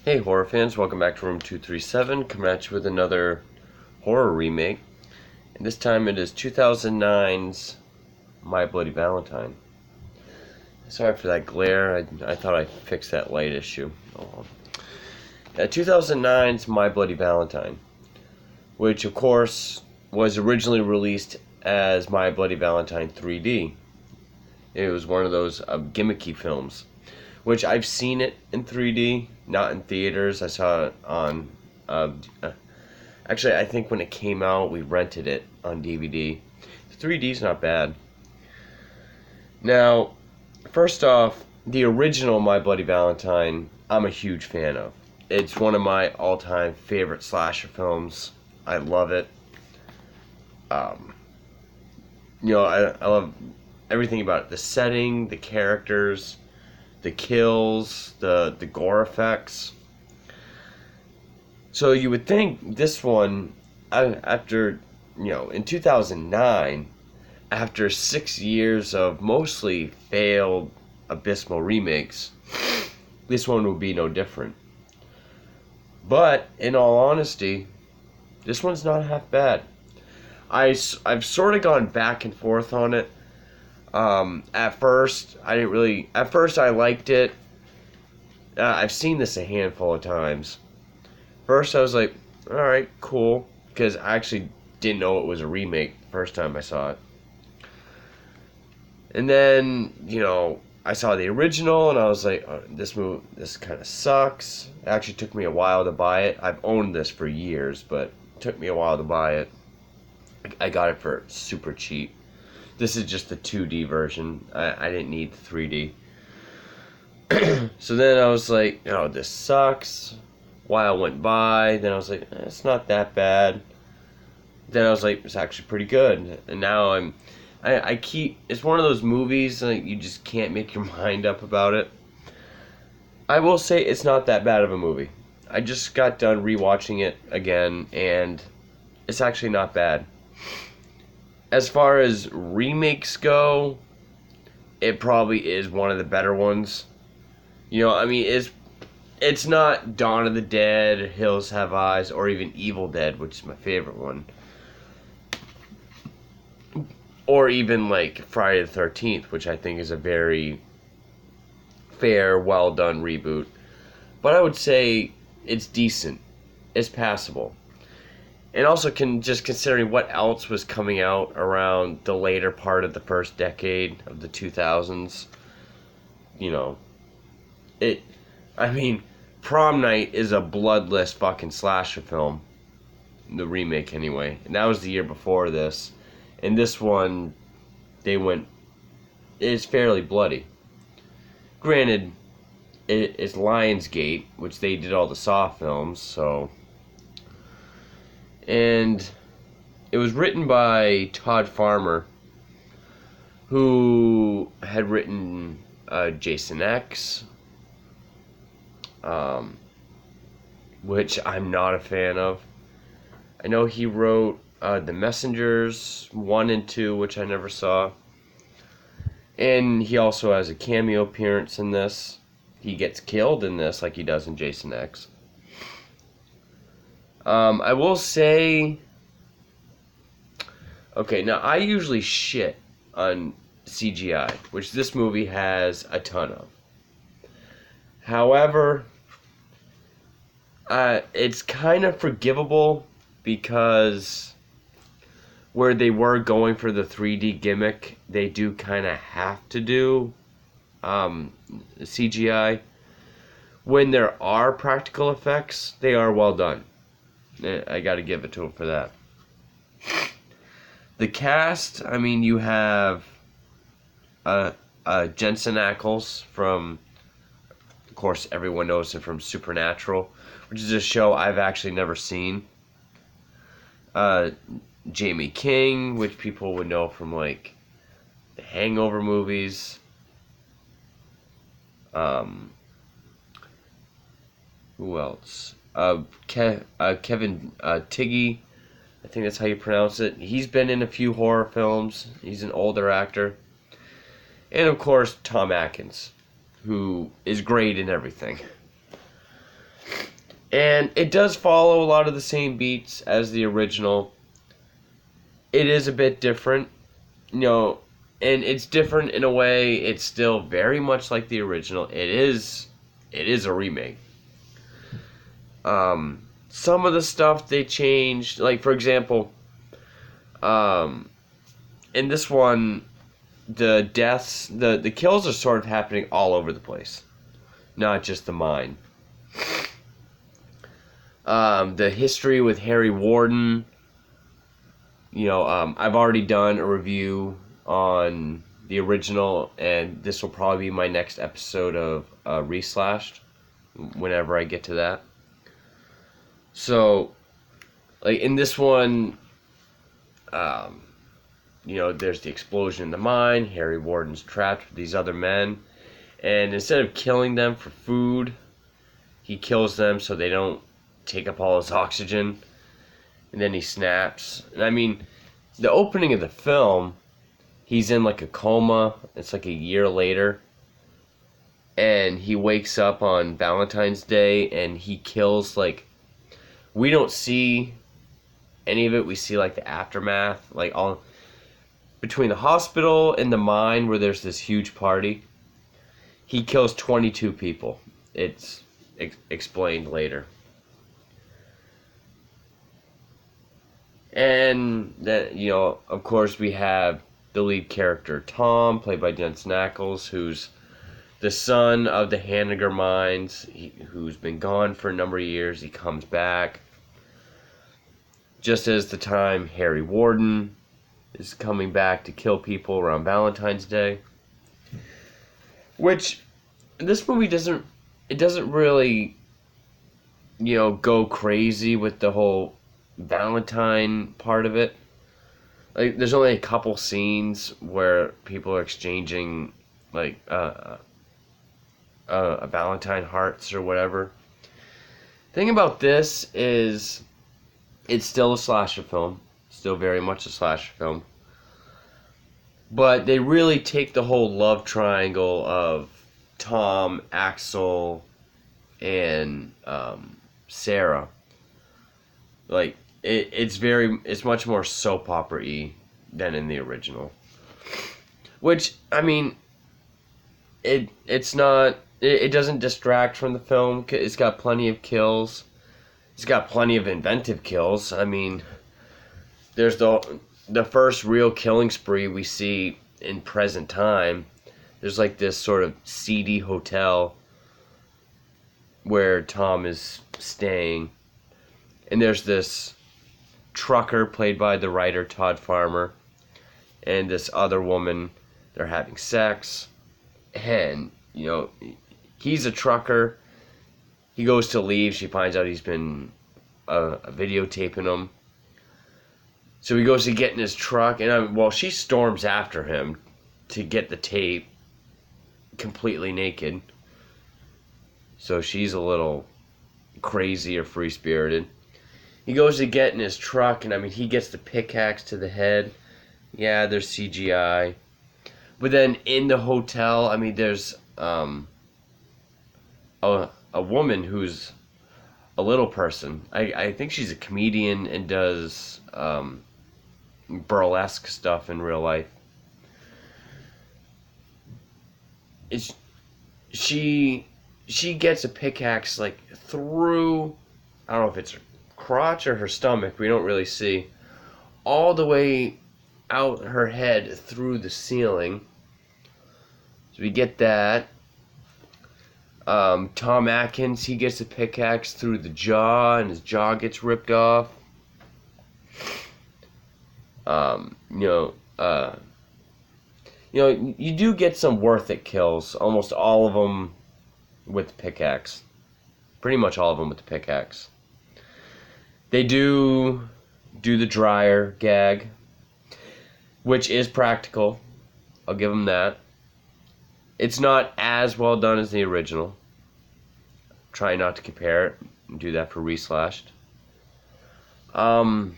Hey horror fans, welcome back to Room 237, coming at you with another horror remake. And this time it is 2009's My Bloody Valentine. Sorry for that glare, I thought I'd fix that light issue. Oh, well. 2009's My Bloody Valentine, which of course was originally released as My Bloody Valentine 3D. It was one of those gimmicky films, which I've seen it in 3D, not in theaters. I saw it on, actually I think when it came out we rented it on DVD. The 3D's not bad. Now, first off, the original My Bloody Valentine, I'm a huge fan of. It's one of my all-time favorite slasher films. I love it. I love everything about it. The setting, the characters, the kills, the gore effects. So you would think this one, after, in 2009, after 6 years of mostly failed, abysmal remakes, this one would be no different. But, in all honesty, this one's not half bad. I've sort of gone back and forth on it. At first, I liked it. I've seen this a handful of times. First, I was like, alright, cool. Because I actually didn't know it was a remake the first time I saw it. And then, I saw the original, and I was like, oh, this kind of sucks. It actually took me a while to buy it. I've owned this for years, but it took me a while to buy it. I got it for super cheap. This is just the 2D version. I didn't need the 3D. So then I was like, this sucks. While went by, then I was like, it's not that bad. Then I was like, it's actually pretty good. And now it's one of those movies like you just can't make your mind up about it. I will say it's not that bad of a movie. I just got done rewatching it again, and it's actually not bad. As far as remakes go, it probably is one of the better ones. It's not Dawn of the Dead, Hills Have Eyes, or even Evil Dead, which is my favorite one. Or even like Friday the 13th, which I think is a very fair, well done reboot. But I would say it's decent. It's passable. And also, considering what else was coming out around the later part of the first decade of the 2000s, Prom Night is a bloodless fucking slasher film, the remake anyway, and that was the year before this, and this one, it's fairly bloody. Granted, it's Lionsgate, which they did all the Saw films, so... And it was written by Todd Farmer, who had written Jason X, which I'm not a fan of. I know he wrote The Messengers 1 and 2, which I never saw. And he also has a cameo appearance in this. He gets killed in this like he does in Jason X. I will say, okay, now I usually shit on CGI, which this movie has a ton of. However, it's kind of forgivable because where they were going for the 3D gimmick, they do kind of have to do CGI. When there are practical effects, they are well done. I gotta give it to him for that. The cast, you have Jensen Ackles from, of course, everyone knows him from Supernatural, which is a show I've actually never seen. Jaime King, which people would know from, like, the Hangover movies. Who else? Kevin Tiggy, I think that's how you pronounce it. He's been in a few horror films. He's an older actor. And of course, Tom Atkins, who is great in everything. And it does follow a lot of the same beats as the original. It is a bit different, you know, and it's different in a way. It's still very much like the original. It is a remake. Some of the stuff they changed, like for example, in this one, the deaths, the kills are sort of happening all over the place, not just the mine. The history with Harry Warden, I've already done a review on the original, and this will probably be my next episode of Reslashed, whenever I get to that. So, like in this one, there's the explosion in the mine. Harry Warden's trapped with these other men, and instead of killing them for food, he kills them so they don't take up all his oxygen, and then he snaps. And I mean, the opening of the film, he's in like a coma. It's like a year later, and he wakes up on Valentine's Day, and he kills, like, we don't see any of it. We see like the aftermath, like all between the hospital and the mine where there's this huge party. He kills 22 people. It's explained later. And then, of course, we have the lead character Tom, played by Jensen Ackles, who's the son of the Hanniger mines, who's been gone for a number of years. He comes back just as the time Harry Warden is coming back to kill people around Valentine's Day. Which, this movie doesn't really, go crazy with the whole Valentine part of it. Like, there's only a couple scenes where people are exchanging, like, a Valentine hearts or whatever. The thing about this is, it's still a slasher film. Still very much a slasher film. But they really take the whole love triangle of Tom, Axel, and Sarah. Like, it's much more soap opera-y than in the original. Which, I mean, it doesn't distract from the film. It's got plenty of kills. It's got plenty of inventive kills. I mean, there's the first real killing spree we see in present time. There's like this sort of seedy hotel where Tom is staying. And there's this trucker played by the writer Todd Farmer and this other woman. They're having sex. And, he's a trucker. He goes to leave. She finds out he's been videotaping him. So he goes to get in his truck, and she storms after him to get the tape, completely naked. So she's a little crazy or free-spirited. He goes to get in his truck, and he gets the pickaxe to the head. Yeah, there's CGI. But then in the hotel, there's a woman who's a little person. I think she's a comedian and does burlesque stuff in real life. She gets a pickaxe like through, I don't know if it's her crotch or her stomach, we don't really see, all the way out her head through the ceiling. So we get that. Tom Atkins, he gets a pickaxe through the jaw, and his jaw gets ripped off. You do get some worth it kills. Almost all of them with the pickaxe. Pretty much all of them with the pickaxe. They do the dryer gag, which is practical. I'll give them that. It's not as well done as the original. Try not to compare it and do that for Reslashed. I'm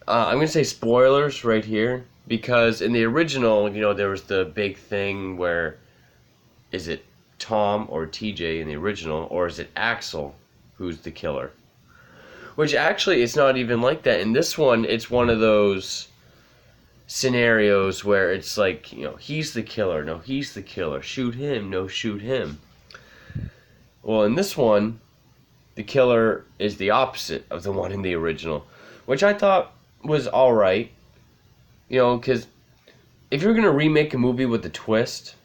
going to say spoilers right here, because in the original, there was the big thing where, is it Tom or TJ in the original, or is it Axel who's the killer? Which actually, it's not even like that. In this one, it's one of those scenarios where it's like, he's the killer, no, he's the killer, shoot him, no, shoot him. Well, in this one, the killer is the opposite of the one in the original, which I thought was alright. Because if you're going to remake a movie with a twist,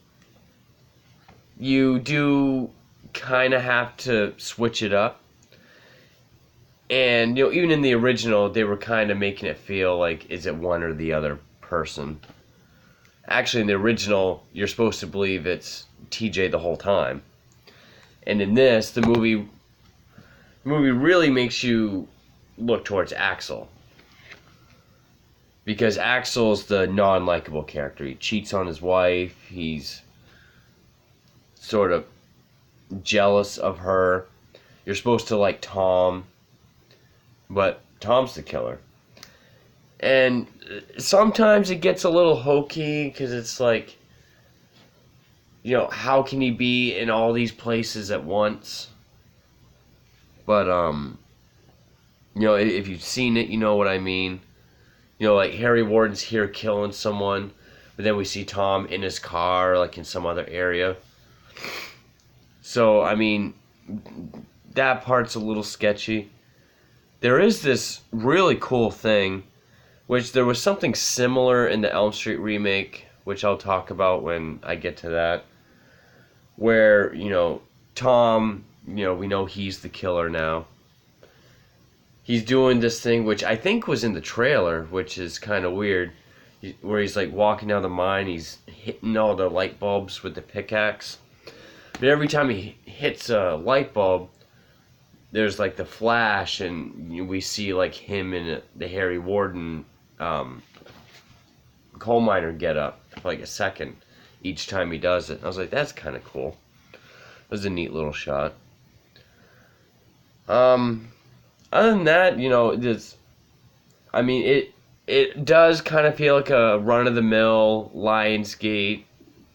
you do kind of have to switch it up. And, even in the original, they were kind of making it feel like, is it one or the other person? Actually, in the original, you're supposed to believe it's TJ the whole time. And in this, the movie really makes you look towards Axel. Because Axel's the non-likable character. He cheats on his wife. He's sort of jealous of her. You're supposed to like Tom, but Tom's the killer. And sometimes it gets a little hokey because it's like, how can he be in all these places at once? But, if you've seen it, you know what I mean. Like Harry Warden's here killing someone, but then we see Tom in his car, like in some other area. So, I mean, that part's a little sketchy. There is this really cool thing, which there was something similar in the Elm Street remake, which I'll talk about when I get to that, where, Tom, we know he's the killer now. He's doing this thing, which I think was in the trailer, which is kind of weird, where he's like walking down the mine, he's hitting all the light bulbs with the pickaxe. But every time he hits a light bulb, there's like the flash, and we see like him in the Harry Warden coal miner get up for like a second each time he does it. I was like, that's kind of cool. It was a neat little shot. Other than that, it does kind of feel like a run-of-the-mill Lionsgate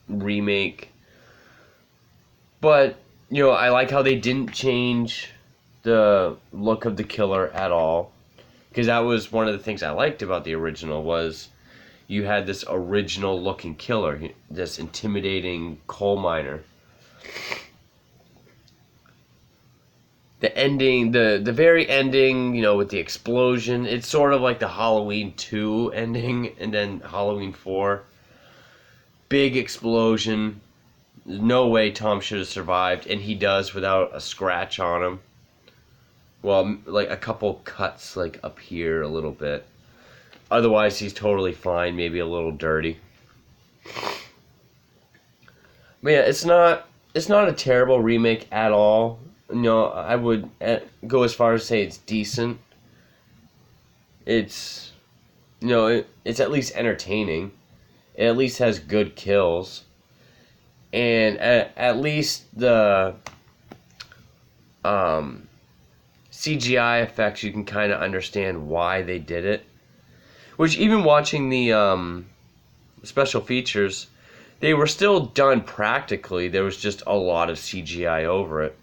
remake. But, I like how they didn't change the look of the killer at all. Because that was one of the things I liked about the original, was you had this original looking killer, this intimidating coal miner. The ending, the very ending, with the explosion, it's sort of like the Halloween 2 ending, and then Halloween 4. Big explosion. No way Tom should have survived, and he does without a scratch on him. Well, like a couple cuts, like up here a little bit. Otherwise, he's totally fine, maybe a little dirty. But yeah, it's not a terrible remake at all. I would go as far as say it's decent. It's, it's at least entertaining. It at least has good kills. And at least the CGI effects, you can kind of understand why they did it. Which, even watching the special features, they were still done practically. There was just a lot of CGI over it.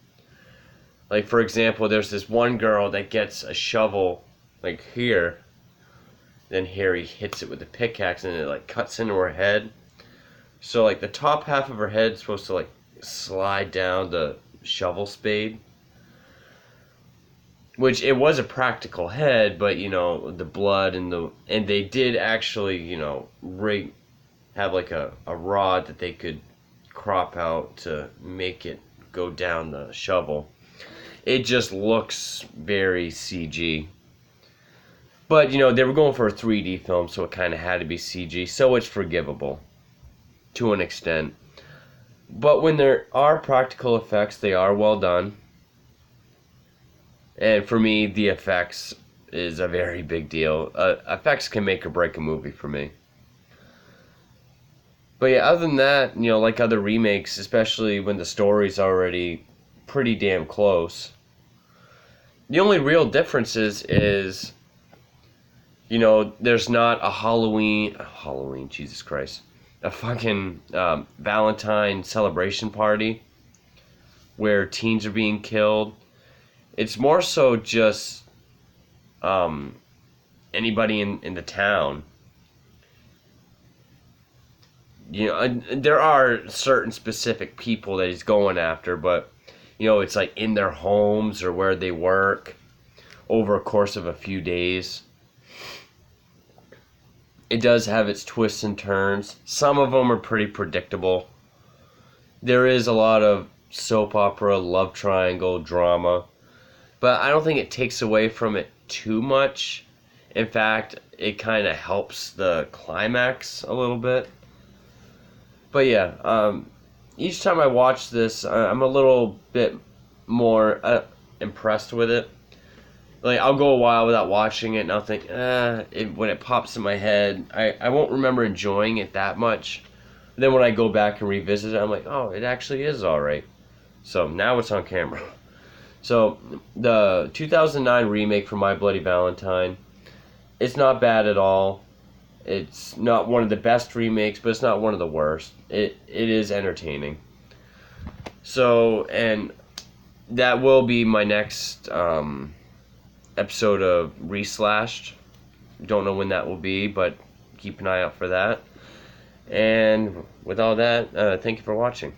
Like, for example, there's this one girl that gets a shovel, like here. Then Harry hits it with a pickaxe and it, like, cuts into her head. So, like, the top half of her head is supposed to, like, slide down the shovel spade. Which, it was a practical head, but, the blood and they did actually, have, like, a rod that they could crop out to make it go down the shovel. It just looks very CG. But, they were going for a 3D film, so it kind of had to be CG, so it's forgivable to an extent. But when there are practical effects, they are well done. And for me, the effects is a very big deal. Effects can make or break a movie for me. But yeah, other than that, like other remakes, especially when the story's already pretty damn close, the only real difference is there's not a Halloween, Jesus Christ, a fucking Valentine celebration party. where teens are being killed. It's more so just anybody in the town. You know, there are certain specific people that he's going after, but you know, it's like in their homes or where they work over a course of a few days. It does have its twists and turns. Some of them are pretty predictable. There is a lot of soap opera, love triangle, drama, but I don't think it takes away from it too much. In fact, it kind of helps the climax a little bit. But yeah, each time I watch this, I'm a little bit more impressed with it. Like, I'll go a while without watching it, and I'll think, when it pops in my head, I won't remember enjoying it that much. Then when I go back and revisit it, I'm like, oh, it actually is alright. So, now it's on camera. So, the 2009 remake for My Bloody Valentine, it's not bad at all. It's not one of the best remakes, but it's not one of the worst. It is entertaining. So, and that will be my next episode of Reslashed. Don't know when that will be, but keep an eye out for that. And with all that, thank you for watching.